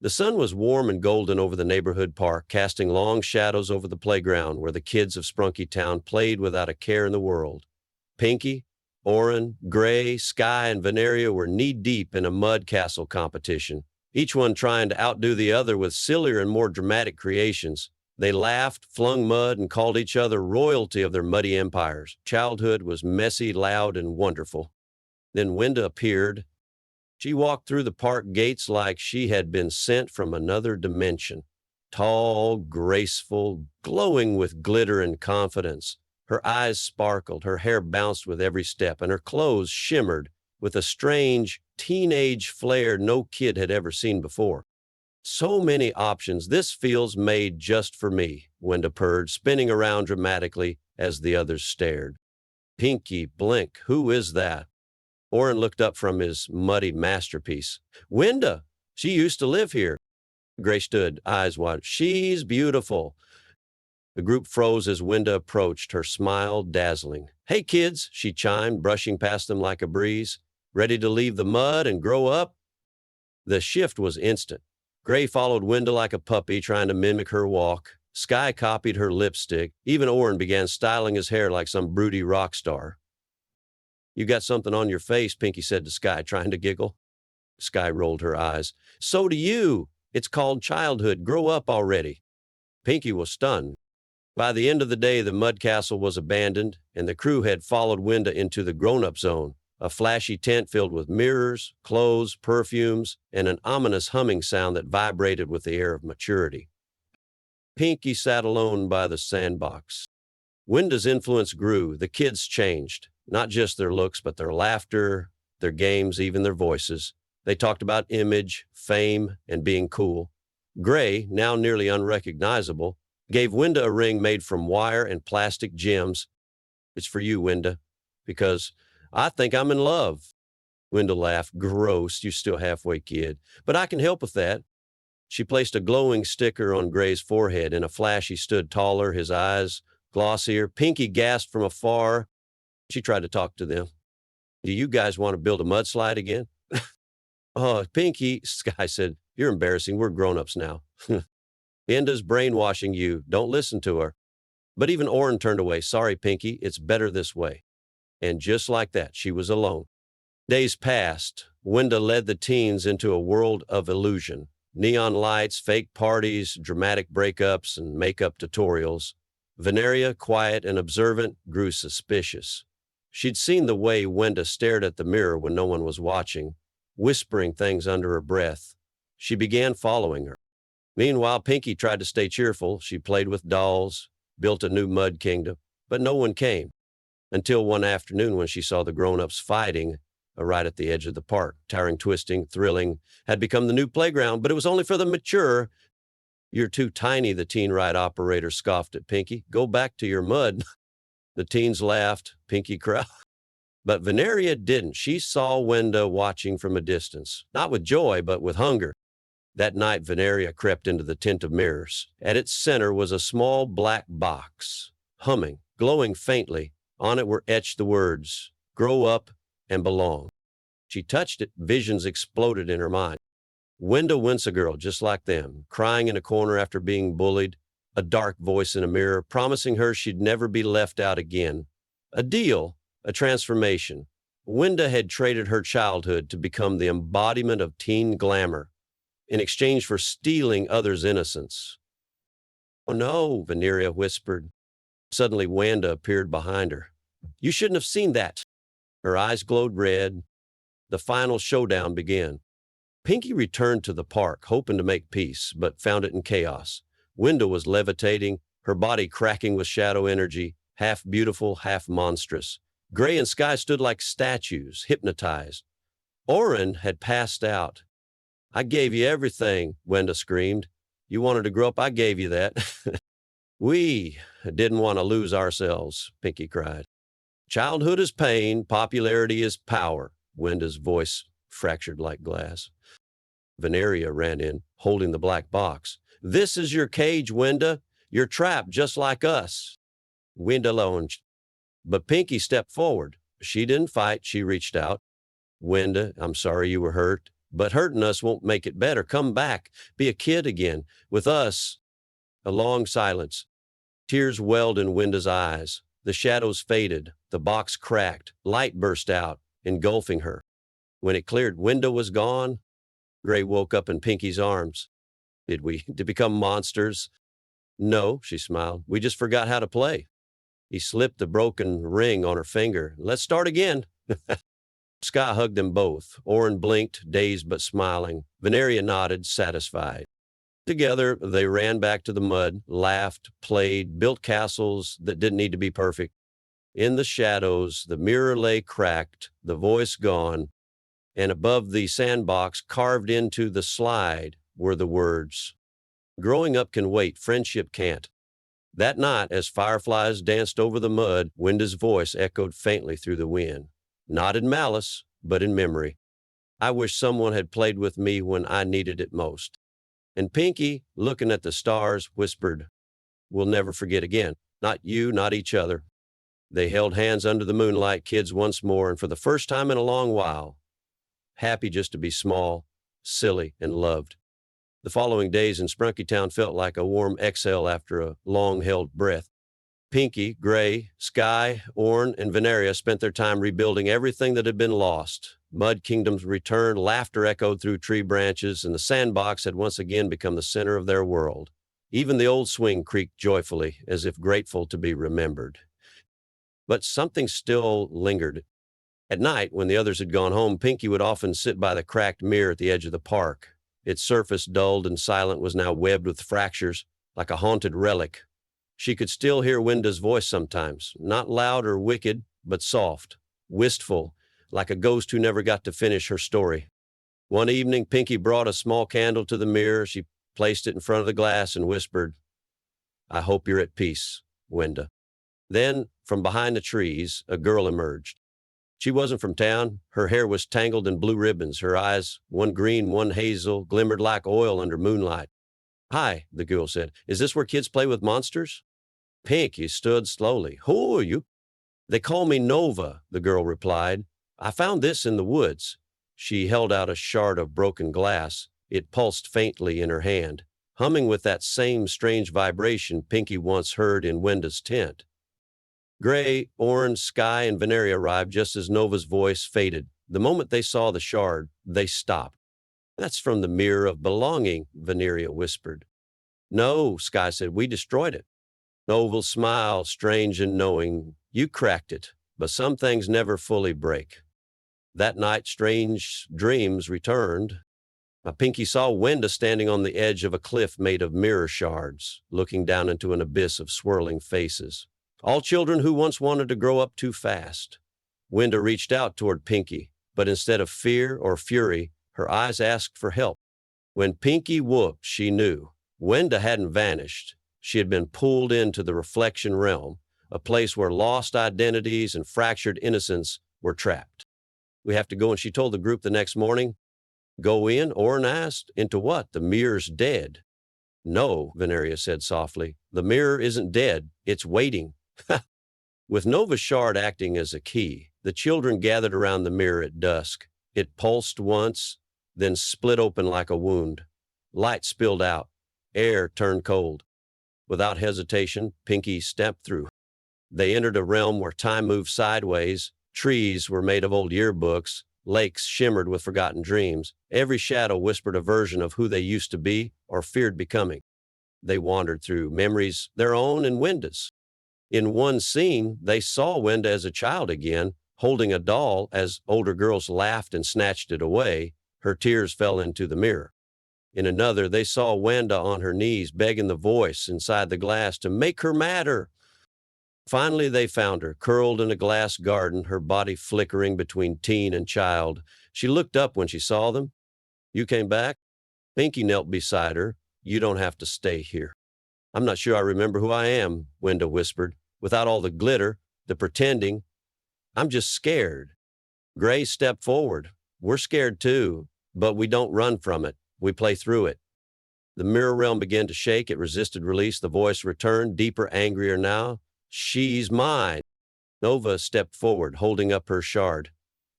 The sun was warm and golden over the neighborhood park, casting long shadows over the playground where the kids of Sprunky Town played without a care in the world. Pinki, Oren, Gray, Sky, and Veneria were knee-deep in a mud castle competition, each one trying to outdo the other with sillier and more dramatic creations. They laughed, flung mud, and called each other royalty of their muddy empires. Childhood was messy, loud, and wonderful. Then Wenda appeared. She walked through the park gates like she had been sent from another dimension. Tall, graceful, glowing with glitter and confidence. Her eyes sparkled, her hair bounced with every step, and her clothes shimmered with a strange, teenage flair no kid had ever seen before. So many options. This feels made just for me, Wenda purred, spinning around dramatically as the others stared. Pinki, blink, who is that? Oren looked up from his muddy masterpiece. Wenda, she used to live here. Gray stood, eyes wide. She's beautiful. The group froze as Wenda approached, her smile dazzling. Hey, kids, she chimed, brushing past them like a breeze. Ready to leave the mud and grow up? The shift was instant. Gray followed Wenda like a puppy, trying to mimic her walk. Sky copied her lipstick. Even Oren began styling his hair like some broody rock star. You got something on your face, Pinki said to Sky, trying to giggle. Sky rolled her eyes. So do you. It's called childhood. Grow up already. Pinki was stunned. By the end of the day, the mud castle was abandoned, and the crew had followed Wenda into the grown-up zone, a flashy tent filled with mirrors, clothes, perfumes, and an ominous humming sound that vibrated with the air of maturity. Pinki sat alone by the sandbox. Wenda's influence grew. The kids changed, not just their looks, but their laughter, their games, even their voices. They talked about image, fame, and being cool. Gray, now nearly unrecognizable, gave Wenda a ring made from wire and plastic gems. It's for you, Wenda, because I think I'm in love. Wenda laughed. Gross, you still halfway kid. But I can help with that. She placed a glowing sticker on Gray's forehead. In a flash, he stood taller, his eyes glossier. Pinki gasped from afar. She tried to talk to them. Do you guys want to build a mudslide again? Oh, Pinki, Sky said, you're embarrassing. We're grown-ups now. Wenda's brainwashing you. Don't listen to her. But even Oren turned away. Sorry, Pinki, it's better this way. And just like that, she was alone. Days passed. Wenda led the teens into a world of illusion. Neon lights, fake parties, dramatic breakups, and makeup tutorials. Veneria, quiet and observant, grew suspicious. She'd seen the way Wenda stared at the mirror when no one was watching, whispering things under her breath. She began following her. Meanwhile, Pinki tried to stay cheerful. She played with dolls, built a new mud kingdom, but no one came. Until one afternoon when she saw the grown-ups fighting right at the edge of the park. Tiring, twisting, thrilling, had become the new playground, but it was only for the mature. You're too tiny, the teen ride operator scoffed at Pinki. Go back to your mud. The teens laughed. Pinki cried. But Veneria didn't. She saw Wenda watching from a distance, not with joy, but with hunger. That night, Veneria crept into the tent of mirrors. At its center was a small black box, humming, glowing faintly. On it were etched the words, grow up and belong. She touched it, visions exploded in her mind. Wenda Wentz, a girl just like them, crying in a corner after being bullied, a dark voice in a mirror promising her she'd never be left out again. A deal, a transformation. Wenda had traded her childhood to become the embodiment of teen glamour in exchange for stealing others' innocence. Oh no, Veneria whispered. Suddenly, Wenda appeared behind her. You shouldn't have seen that. Her eyes glowed red. The final showdown began. Pinki returned to the park, hoping to make peace, but found it in chaos. Wenda was levitating, her body cracking with shadow energy, half beautiful, half monstrous. Gray and Sky stood like statues, hypnotized. Oren had passed out. I gave you everything, Wenda screamed. You wanted to grow up, I gave you that. We didn't want to lose ourselves, Pinki cried. Childhood is pain, popularity is power. Wenda's voice fractured like glass. Veneria ran in, holding the black box. This is your cage, Wenda. You're trapped just like us. Wenda lunged. But Pinki stepped forward. She didn't fight, she reached out. Wenda, I'm sorry you were hurt. But hurting us won't make it better. Come back. Be a kid again. With us. A long silence. Tears welled in Wenda's eyes. The shadows faded. The box cracked. Light burst out, engulfing her. When it cleared, Wenda was gone. Gray woke up in Pinky's arms. Did we become monsters? No, she smiled. We just forgot how to play. He slipped the broken ring on her finger. Let's start again. Sky hugged them both. Oren blinked, dazed but smiling. Veneria nodded, satisfied. Together, they ran back to the mud, laughed, played, built castles that didn't need to be perfect. In the shadows, the mirror lay cracked, the voice gone, and above the sandbox, carved into the slide, were the words, "Growing up can wait, friendship can't." That night, as fireflies danced over the mud, Wenda's voice echoed faintly through the wind. Not in malice, but in memory. I wish someone had played with me when I needed it most. And Pinky, looking at the stars, whispered, "We'll never forget again. Not you, not each other." They held hands under the moonlight, kids once more, and for the first time in a long while, happy just to be small, silly, and loved. The following days in Sprunky Town felt like a warm exhale after a long-held breath. Pinky, Gray, Sky, Oren, and Veneria spent their time rebuilding everything that had been lost. Mud Kingdoms returned, laughter echoed through tree branches, and the sandbox had once again become the center of their world. Even the old swing creaked joyfully, as if grateful to be remembered. But something still lingered. At night, when the others had gone home, Pinky would often sit by the cracked mirror at the edge of the park. Its surface, dulled and silent, was now webbed with fractures, like a haunted relic. She could still hear Wenda's voice sometimes, not loud or wicked, but soft, wistful, like a ghost who never got to finish her story. One evening, Pinky brought a small candle to the mirror. She placed it in front of the glass and whispered, "I hope you're at peace, Wenda." Then, from behind the trees, a girl emerged. She wasn't from town. Her hair was tangled in blue ribbons. Her eyes, one green, one hazel, glimmered like oil under moonlight. "Hi," the girl said. "Is this where kids play with monsters?" Pinky stood slowly. "Who are you?" "They call me Nova," the girl replied. "I found this in the woods." She held out a shard of broken glass. It pulsed faintly in her hand, humming with that same strange vibration Pinky once heard in Wenda's tent. Gray, Oren, Sky, and Veneria arrived just as Nova's voice faded. The moment they saw the shard, they stopped. "That's from the Mirror of Belonging," Veneria whispered. "No," Sky said, "we destroyed it." Nova smiled, strange and knowing. "You cracked it, but some things never fully break." That night, strange dreams returned. Pinky saw Wenda standing on the edge of a cliff made of mirror shards, looking down into an abyss of swirling faces. All children who once wanted to grow up too fast. Wenda reached out toward Pinky, but instead of fear or fury, her eyes asked for help. When Pinky whooped, she knew. Wenda hadn't vanished. She had been pulled into the reflection realm, a place where lost identities and fractured innocence were trapped. "We have to go," and she told the group the next morning. "Go in?" Oren asked. "Into what? The mirror's dead." "No," Veneria said softly. "The mirror isn't dead. It's waiting." With Nova's shard acting as a key, the children gathered around the mirror at dusk. It pulsed once, then split open like a wound. Light spilled out. Air turned cold. Without hesitation, Pinky stepped through. They entered a realm where time moved sideways. Trees were made of old yearbooks. Lakes shimmered with forgotten dreams. Every shadow whispered a version of who they used to be or feared becoming. They wandered through memories, their own and Wenda's. In one scene, they saw Wenda as a child again, holding a doll. As older girls laughed and snatched it away, her tears fell into the mirror. In another, they saw Wenda on her knees, begging the voice inside the glass to make her matter. Finally, they found her, curled in a glass garden, her body flickering between teen and child. She looked up when she saw them. "You came back?" Pinky knelt beside her. "You don't have to stay here." "I'm not sure I remember who I am," Wenda whispered. "Without all the glitter, the pretending, I'm just scared." Gray stepped forward. "We're scared too, but we don't run from it. We play through it." The mirror realm began to shake. It resisted release. The voice returned, deeper, angrier now. "She's mine." Nova stepped forward, holding up her shard.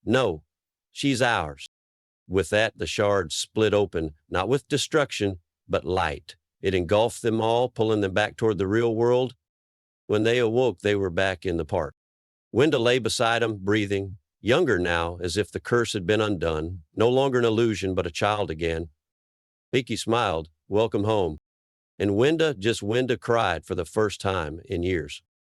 "No, she's ours." With that, the shards split open, not with destruction, but light. It engulfed them all, pulling them back toward the real world. When they awoke, they were back in the park. Wenda lay beside him, breathing, younger now, as if the curse had been undone, no longer an illusion, but a child again. Pinki smiled, welcome home. And Wenda cried for the first time in years.